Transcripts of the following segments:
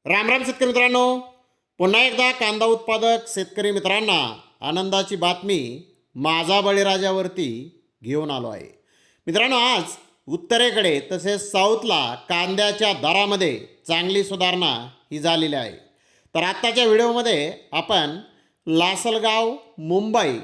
राम राम शेतकरी मित्रांनो, पुन्हा एकदा कांदा उत्पादक शेतकरी मित्रांना आनंदाची बातमी माझा बळीराजावरती घेऊन आलो आहे. मित्रांनो, आज उत्तरेकडे तसेच साऊथला कांद्याच्या दरामध्ये चांगली सुधारणा ही झालेली आहे. तर आत्ताच्या व्हिडिओमध्ये आपण लासलगाव, मुंबई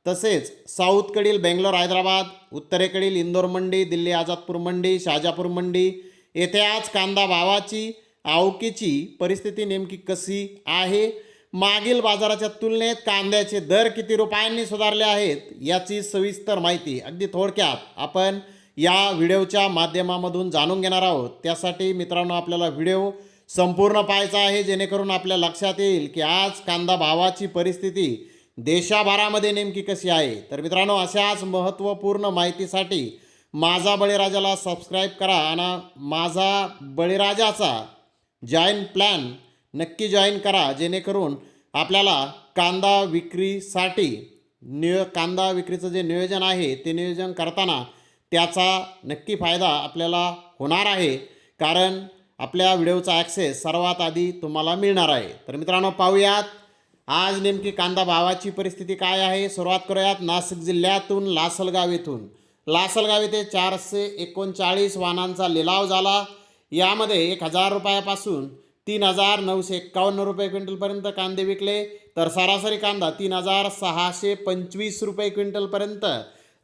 तसेच साऊथकडील बेंगलोर, हैदराबाद, उत्तरेकडील इंदोर मंडी, दिल्ली आझादपूर मंडी, शाजापूर मंडी येथे आज कांदा भावाची आवकीची परिस्थिती नेमकी कशी आहे, मागील बाजाराच्या तुलनेत कांद्याचे दर किती रुपयांनी सुधारले आहेत याची सविस्तर माहिती अगदी थोडक्यात आपण या व्हिडिओच्या माध्यमामधून जाणून घेणार आहोत. त्यासाठी मित्रांनो, आपल्याला व्हिडिओ संपूर्ण पाहायचा आहे जेणेकरून आपल्या लक्षात येईल की आज कांदा भावाची परिस्थिती देशाभरामध्ये नेमकी कशी आहे. तर मित्रांनो, अशाच महत्त्वपूर्ण माहितीसाठी माझा बळीराजाला सबस्क्राईब करा आणि माझा बळीराजाचा जॉईन प्लॅन नक्की जॉईन करा जेणेकरून आपल्याला कांदा विक्रीसाठी कांदा विक्रीचं जे नियोजन आहे ते नियोजन करताना त्याचा नक्की फायदा आपल्याला होणार आहे, कारण आपल्या व्हिडिओचा ॲक्सेस सर्वात आधी तुम्हाला मिळणार आहे. तर मित्रांनो, पाहूयात आज नेमकी कांदा भावाची परिस्थिती काय आहे. सुरुवात करूयात नाशिक जिल्ह्यातून लासलगाव येथून. लासलगाव येथे 439 वाहनांचा लिलाव झाला. यामध्ये 1000 रुपयापासून 3951 रुपये क्विंटलपर्यंत कांदे विकले. तर सरासरी कांदा 3625 रुपये क्विंटलपर्यंत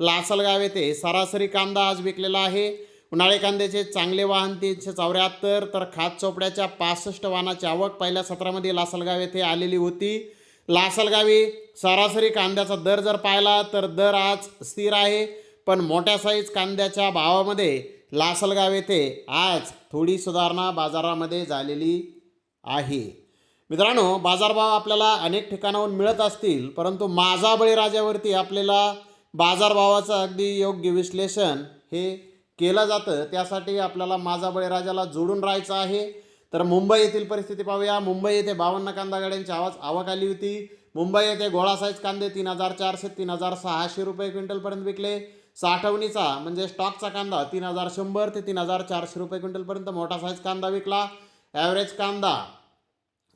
लासलगाव येथे सरासरी कांदा आज विकलेला आहे. उन्हाळी कांद्याचे चांगले वाहन 374, तर खात चोपड्याच्या 65 वाहनाची आवक पहिल्या सत्रामध्ये लासलगाव येथे आलेली होती. लासलगावी सरासरी कांद्याचा दर जर पाहिला तर दर आज स्थिर आहे, पण मोठ्या साईज कांद्याच्या भावामध्ये लासलगाव येथे आज थोडी सुधारणा बाजारामध्ये झालेली आहे. मित्रांनो, बाजारभाव आपल्याला अनेक ठिकाणाहून मिळत असतील, परंतु माझा बळीराजावरती आपल्याला बाजारभावाचं अगदी योग्य विश्लेषण हे केलं जातं. त्यासाठी आपल्याला माझा बळीराजाला जोडून राहायचं आहे. तर मुंबई येथील परिस्थिती पाहूया. मुंबई येथे 52 कांदा गाड्यांची आवक आली होती. मुंबई येथे गोळा साईज कांदे 3400 3600 रुपये क्विंटलपर्यंत विकले. साठवणीचा म्हणजे स्टॉकचा कांदा 3100 ते 3400 रुपये क्विंटलपर्यंत मोठा साईज कांदा विकला. ॲव्हरेज कांदा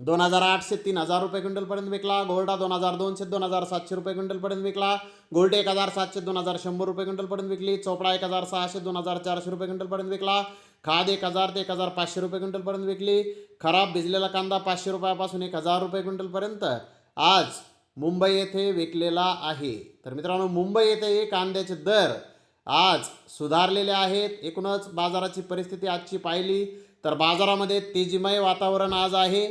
2800 3000 रुपये क्विंटलपर्यंत विकला. गोल्डा 2200 2700 रुपये क्विंटलपर्यंत विकला. गोल्डे 1700 2100 रुपये क्विंटलपर्यंत विकली. चोपडा 1600 2400 रुपये क्विंटलपर्यंत विकला. खाद 1000 ते 1500 रुपये क्विंटलपर्यंत विकली. खराब भिजलेला कांदा 500 रुपयापासून 1000 रुपये क्विंटलपर्यंत आज मुंबई येथे विकलेला आहे. तर मित्रांनो, मुंबई येथे कांद्याचे दर आज सुधारलेले आहेत. एकूणच बाजाराची परिस्थिती आजची पाहिली तर बाजारामध्ये तेजीमय वातावरण आज आहे.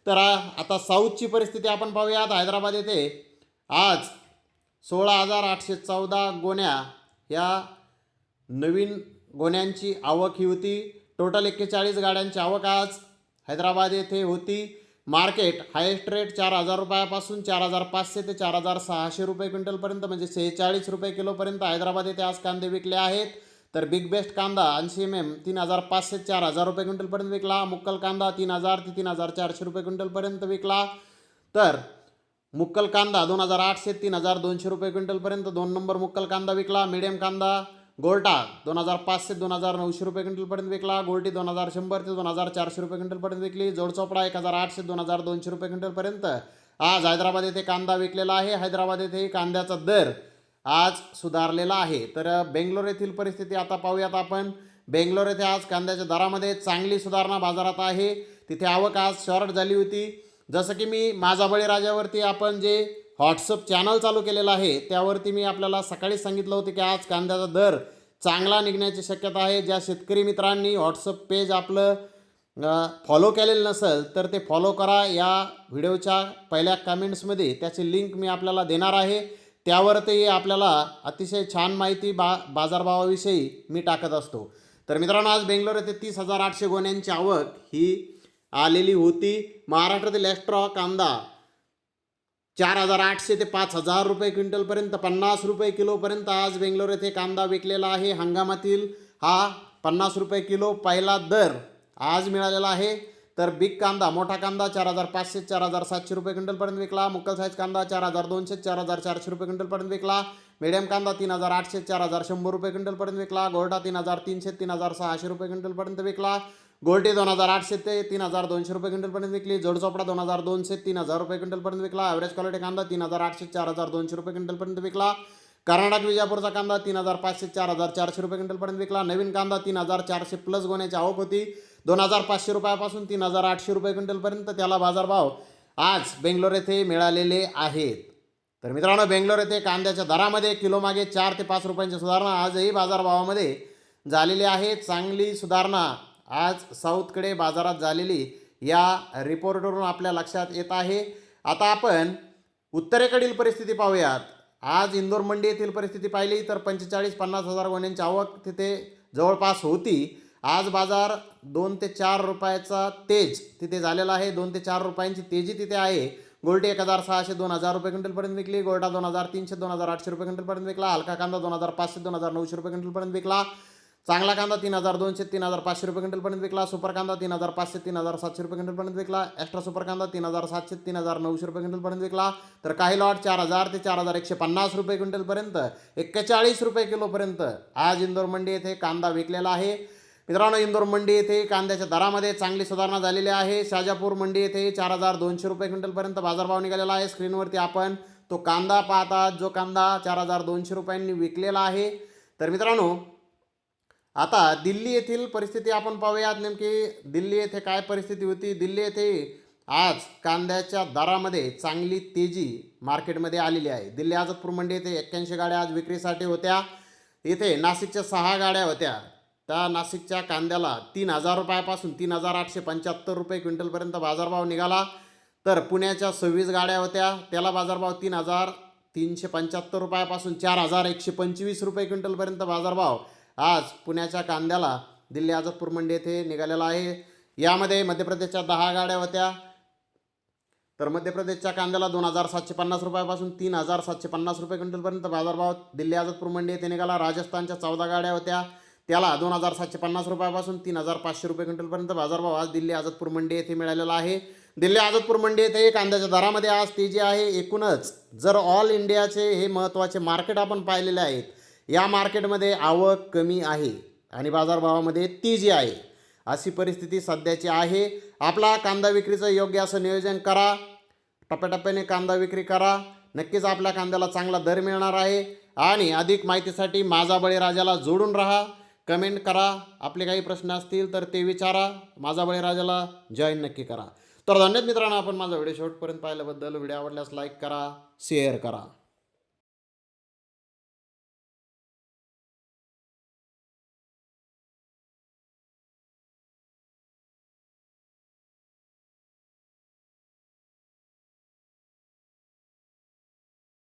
तर आता साऊथची परिस्थिती आपण पाहूयात. हैदराबाद येथे आज 16,814 गोण्या या नवीन गोण्यांची आवक ही होती. टोटल 41 गाड्यांची आवक आज हैदराबाद येथे होती. मार्केट हायेस्ट रेट 4000 रुपयापासून 4500 ते 4600 रुपये क्विंटलपर्यंत म्हणजे 46 रुपये किलोपर्यंत हैदराबाद येथे आज कांदे विकले आहेत. तर बिग बेस्ट कांदा 80 mm 3500 ते 4000 रुपये क्विंटलपर्यंत विकला. मुक्कल कांदा 3000 ते 3400 रुपये क्विंटलपर्यंत विकला. तर मुक्कल कांदा 2800 ते 3200 रुपये क्विंटलपर्यंत 2 नंबर मुक्कल कांदा विकला. मीडियम कांदा गोल्टा 2500 ते 2900 रुपये क्विंटलपर्यंत विकला. गोल्टी 2100 ते 2400 रुपये क्विंटलपर्यंत विकली. जोडचोपडा 1800 ते 2200 रुपये क्विंटलपर्यंत आज हैदराबाद येथे कांदा विकलेला आहे. हैदराबाद येथे कांद्याचा दर आज सुधारलेला आहे. तर बेंगलोर येथील परिस्थिती आता पाहूयात आपण. बेंगलोर येथे आज कांद्याच्या दरामध्ये चांगली सुधारणा बाजारात आहे. तिथे आवक आज शॉर्ट झाली होती. जसं की मी माझा बळीराजावरती आपण जे व्हॉट्सअप चॅनल चालू केलेलं आहे त्यावरती मी आपल्याला सकाळीच सांगितलं होतं की आज कांद्याचा दर चांगला निघण्याची शक्यता आहे. ज्या शेतकरी मित्रांनी व्हॉट्सअप पेज आपलं फॉलो केलेलं नसेल तर ते फॉलो करा. या व्हिडिओच्या पहिल्या कमेंट्समध्ये त्याची लिंक मी आपल्याला देणार आहे. त्यावरती आपल्याला अतिशय छान माहिती बाजारभावाविषयी मी टाकत असतो. तर मित्रांनो, आज बेंगलोर येथे 30,800 गोण्यांची आवक ही आलेली होती. महाराष्ट्रातील एक्स्ट्रा कांदा 4800 ते 5000 रुपये क्विंटलपर्यंत 50 रुपये किलोपर्यंत आज बेंगलोर येथे कांदा विकलेला आहे. हंगामातील हा 50 रुपये किलो पहिला दर आज मिळालेला आहे. तर बिग कांदा मोठा कांदा 4500 4700 रुपये क्विंटलपर्यंत विकला. मुक्कल साईज कांदा 4200 4400 रुपये क्विंटलपर्यंत विकला. मीडियम कांदा 3800 4100 रुपये क्विंटलपर्यंत विकला. गोल्डा 3300 3600 रुपये क्विंटलपर्यंत विकला. गोल्टी 2800 ते 3200 रुपये क्विंटलपर्यंत विकली. जोडचोपडा 2200 3000 रुपये क्विंटलपर्यंत विकला. ॲव्हरेज क्वालिटी कांदा 3800 4200 रुपये क्विंटलपर्यंत विकला. कर्नाटक विजापूरचा कांदा 3500 4400 रुपये क्विंटलपर्यंत विकला. नवीन कांदा 3400 प्लस गोण्याची आवक होती. 2500 रुपयापासून 3800 रुपये क्विंटलपर्यंत त्याला बाजारभाव आज बेंगलोर येथे मिळालेले आहेत. तर मित्रांनो, बेंगलोर येथे कांद्याच्या दरामध्ये किलोमागे 4 ते 5 रुपयांची सुधारणा आजही बाजारभावामध्ये झालेली आहे. चांगली सुधारणा आज साऊथकडे बाजारात झालेली या रिपोर्टवरून आपल्या लक्षात येत आहे. आता आपण उत्तरेकडील परिस्थिती पाहूयात. आज इंदोर मंडी येथील परिस्थिती पाहिली तर 45-50 हजार गोण्यांची आवक तिथे जवळपास होती. आज बाजार 2 ते 4 रुपयाचा तेज तिथे झालेला आहे. 2 ते 4 रुपयांची तेजी तिथे आहे. गोल्टी 1600 2000 रुपये क्विंटलपर्यंत विकली. गोल्डा 2300 2800 रुपये क्विंटलपर्यंत विकला. हलका कांदा 2500 2900 रुपये क्विंटलपर्यंत विकला. चांगला कांदा 3200 3500 रुपये क्विंटलपर्यंत विकला. सुपर कांदा 3500 3700 रुपये क्विंटलपर्यंत विकला. एक्स्ट्रा सुपर कांदा 3700 3900 रुपये क्विंटलपर्यंत विकला. तर काही लॉट 4000 ते 4150 रुपये क्विंटलपर्यंत 41 रुपये किलोपर्यंत आज इंदोर मंडी येथे कांदा विकलेला आहे. मित्रांनो, इंदोर मंडी येथे कांद्याच्या दरामध्ये चांगली सुधारणा झालेली आहे. शाजापूर मंडी येथे 4200 रुपये क्विंटलपर्यंत बाजारभाव निघालेला आहे. स्क्रीनवरती आपण तो कांदा पाहता, जो कांदा 4200 रुपयांनी विकलेला आहे. तर मित्रांनो, आता दिल्ली येथील परिस्थिती आपण पाहूयात. नेमकी दिल्ली येथे काय परिस्थिती होती. दिल्ली येथे आज कांद्याच्या दरामध्ये चांगली तेजी मार्केटमध्ये आलेली आहे. दिल्ली आझादपूर मंडी येथे 81 गाड्या आज विक्रीसाठी होत्या. इथे नाशिकच्या 6 गाड्या होत्या. त्या नाशिकच्या कांद्याला 3000 रुपयापासून 3875 रुपये क्विंटलपर्यंत बाजारभाव निघाला. तर पुण्याच्या 26 गाड्या होत्या, त्याला बाजारभाव 3375 रुपयापासून 4125 रुपये क्विंटलपर्यंत बाजारभाव आज पुण्याच्या कांद्याला दिल्ली आझादपूर मंडी येथे निघालेला आहे. यामध्ये मध्य प्रदेशच्या 10 गाड्या होत्या. तर मध्य प्रदेशच्या कांद्याला 2750 रुपयापासून 3750 रुपये क्विंटलपर्यंत बाजारभाव दिल्ली आझादपूर मंडी येथे निघाला. राजस्थानच्या 14 गाड्या होत्या, त्याला 2750 रुपयापासून 3500 रुपये क्विंटलपर्यंत बाजारभाव आज दिल्ली आझादपूर मंडी येथे मिळालेला आहे. दिल्ली आझादपूर मंडी येथे कांद्याच्या दरामध्ये आज तेजी आहे. एकूणच जर ऑल इंडियाचे हे महत्त्वाचे मार्केट आपण पाहिलेले आहेत, या मार्केटमध्ये आवक कमी आहे आणि बाजारभावामध्ये तेजी आहे, अशी परिस्थिती सध्याची आहे. आपला कांदा विक्रीचं योग्य असं नियोजन करा. टप्प्याटप्प्याने कांदा विक्री करा. नक्कीच आपल्या कांद्याला चांगला दर मिळणार आहे. आणि अधिक माहितीसाठी माझा बळीराजाला जोडून राहा. कमेंट करा. आपले काही प्रश्न असतील तर ते विचारा. माझा बळीराजाला जॉईन नक्की करा. तर धन्यवाद मित्रांनो, आपण माझा व्हिडिओ शेवटपर्यंत पाहिल्याबद्दल. व्हिडिओ आवडल्यास लाईक करा, शेअर करा.